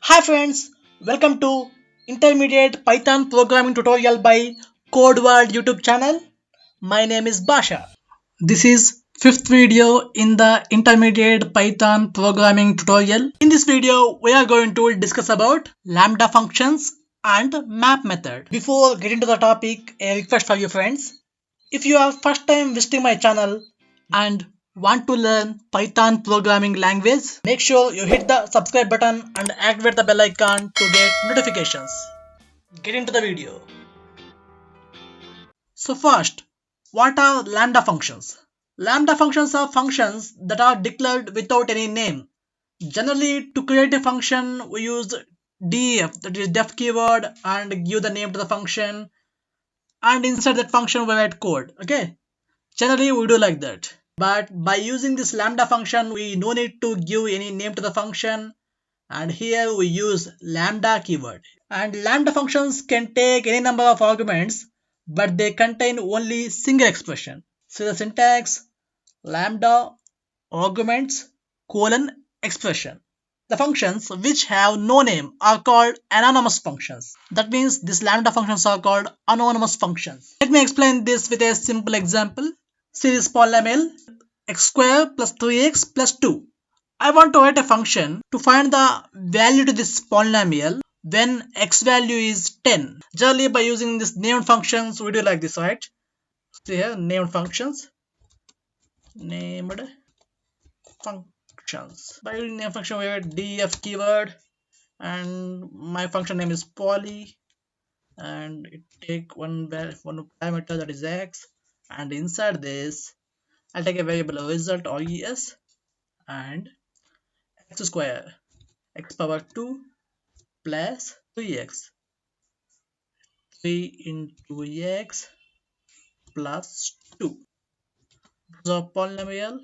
Hi friends, welcome to Intermediate Python Programming Tutorial by Code World YouTube channel. My name is Basha. This is fifth video in the Intermediate Python Programming Tutorial. In this video, we are going to discuss about Lambda functions and map method. Before getting to the topic, a request for you friends. If you are first time visiting my channel and want to learn Python programming language, make sure you hit the subscribe button and activate the bell icon to get notifications. Get into the video. So first, what are lambda functions? Lambda functions are functions that are declared without any name. Generally, to create a function, we use def, that is def keyword, and give the name to the function, and inside that function we write code. Okay, generally we do like that. But by using this lambda function, we no need to give any name to the function, and here we use lambda keyword. And lambda functions can take any number of arguments, but they contain only single expression. So the syntax: lambda arguments colon expression. The functions which have no name are called anonymous functions. That means these lambda functions are called anonymous functions. Let me explain this with a simple example. See this polynomial x square plus 3x plus 2. I want to write a function to find the value to this polynomial when x value is 10. Generally by using this named functions we do like this, right? See here, named functions. Named functions. By using name function we have def keyword, and my function name is poly, and it take one parameter, that is x, and inside this I'll take a variable result or es, and x square, x power 2 plus 3x, 3 into x plus 2. So polynomial,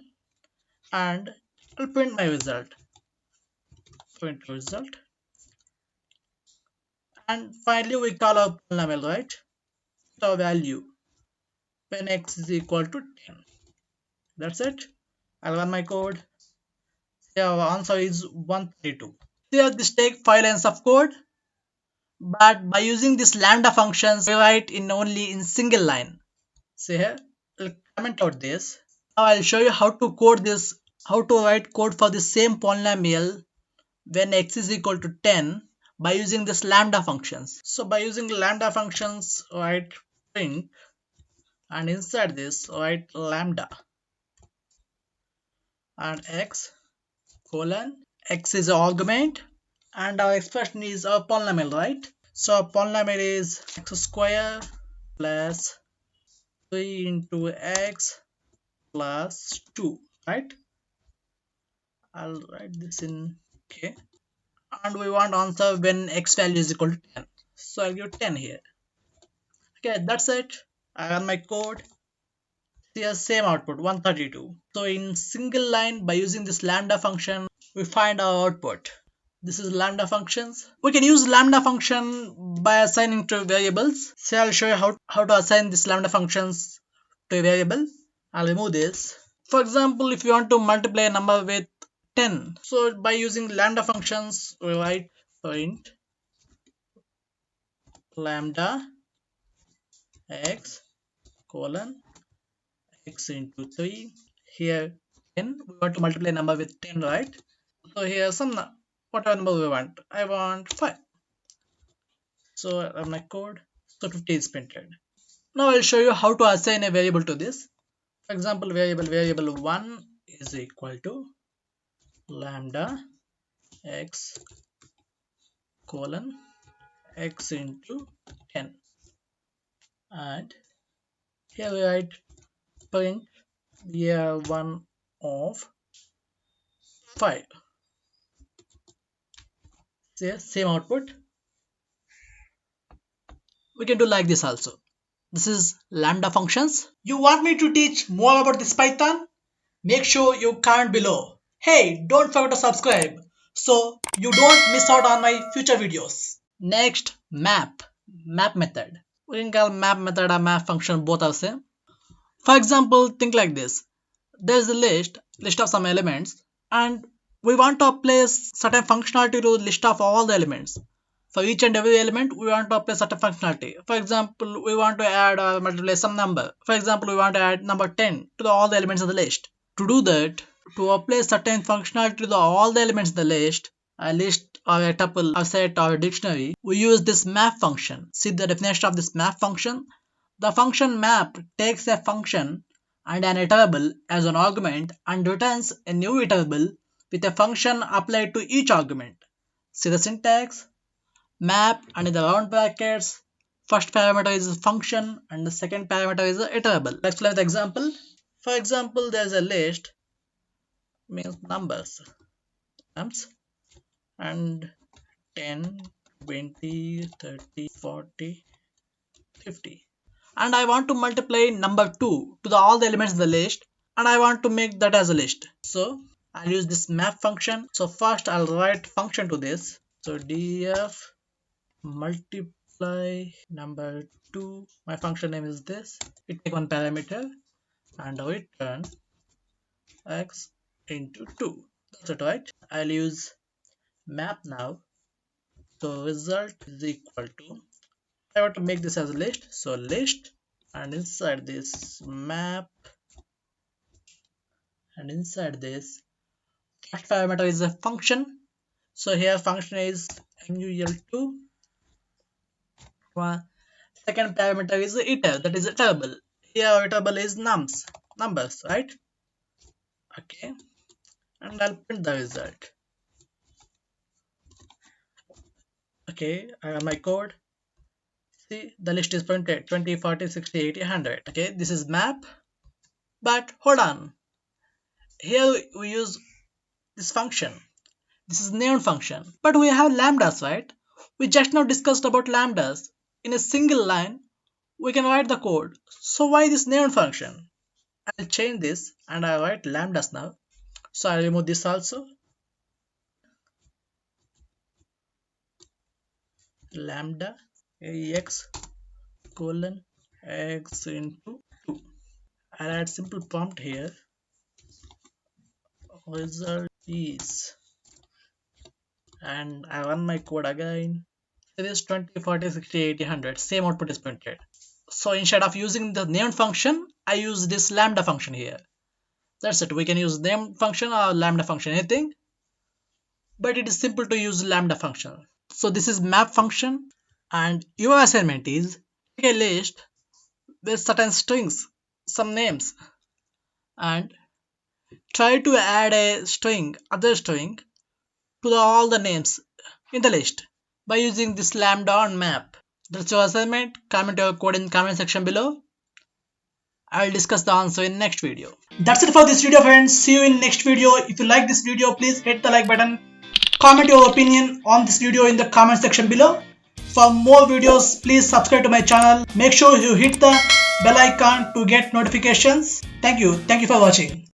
and I'll print my result. Print result. And finally we call our polynomial, right? The value when x is equal to 10. That's it. I'll run my code. Here our answer is 132. Here this take 5 lines of code, but by using this lambda functions we write in only in single line. See here, I'll comment out this. Now I'll show you how to code this, how to write code for the same polynomial when x is equal to 10 by using this lambda functions. So by using lambda functions, write print, and inside this write lambda, and x colon, x is an argument, and our expression is our polynomial, right? So our polynomial is x square plus 3 into x plus 2, right? I'll write this in k, and we want answer when x value is equal to 10, so I'll give 10 here. Okay, that's it. I run my code. See, same output 132. So in single line by using this lambda function we find our output. This is lambda functions. We can use lambda function by assigning to variables. So I'll show you how to assign this lambda functions to a variable. I'll remove this. For example, if you want to multiply a number with 10, so by using lambda functions we write print lambda x colon x into 3. Here 10, we want to multiply a number with 10, right? So here some whatever number we want. I want 5. So I run my code. So 50 is printed. Now I'll show you how to assign a variable to this. For example, variable 1 is equal to lambda x colon x into 10, and here we write print year 1 of 5. See, same output. We can do like this also. This is lambda functions. You want me to teach more about this Python? Make sure you comment below. Hey, don't forget to subscribe so you don't miss out on my future videos. Next, map method. We can call map method or map function, both are same. For example, think like this. There is a list of some elements, and we want to apply certain functionality to list of all the elements. For each and every element, we want to apply certain functionality. For example, we want to add or multiply some number. For example, we want to add number 10 to all the elements of the list. To do that, to apply certain functionality to all the elements in the list, a list or a tuple, a set or a dictionary, we use this map function. See the definition of this map function? The function map takes a function and an iterable as an argument and returns a new iterable with a function applied to each argument. See the syntax? Map, and in the round brackets, first parameter is function and the second parameter is iterable. Let's play with example. For example, there's a list, means numbers, and 10, 20, 30, 40, 50. And I want to multiply number 2 to all the elements in the list, and I want to make that as a list. So I'll use this map function. So first I'll write function to this. So df multiply number 2, my function name is this, it take one parameter and return x into 2. That's it, right? I'll use map now. So result is equal to, I want to make this as a list, so list, and inside this map, and inside this first parameter is a function. So here function is mul2. Second parameter is iter, that is iterable. Here iterable is numbers, right? Okay, and I'll print the result. Okay, I have my code. See, the list is printed 20, 40, 60, 80, 100. Okay, this is map. But hold on. Here we use this function. This is named function. But we have lambdas, right? We just now discussed about lambdas. In a single line, we can write the code. So why this named function? I'll change this and I write lambdas now. So I'll remove this also. Lambda x colon x into 2. I'll add simple prompt here. Result is, and I run my code again. It is 20, 40, 60, 80, 100. Same output is printed. So instead of using the named function, I use this lambda function here. That's it. We can use named function or lambda function, anything. But it is simple to use lambda function. So this is map function, and your assignment is take a list with certain strings, some names, and try to add a string, other string, to all the names in the list by using this lambda on map. That's your assignment. Comment your code in the comment section below. I'll discuss the answer in next video. That's it for this video, friends. See you in next video. If you like this video, please hit the like button. Comment your opinion on this video in the comment section below. For more videos, please subscribe to my channel. Make sure you hit the bell icon to get notifications. Thank you. Thank you for watching.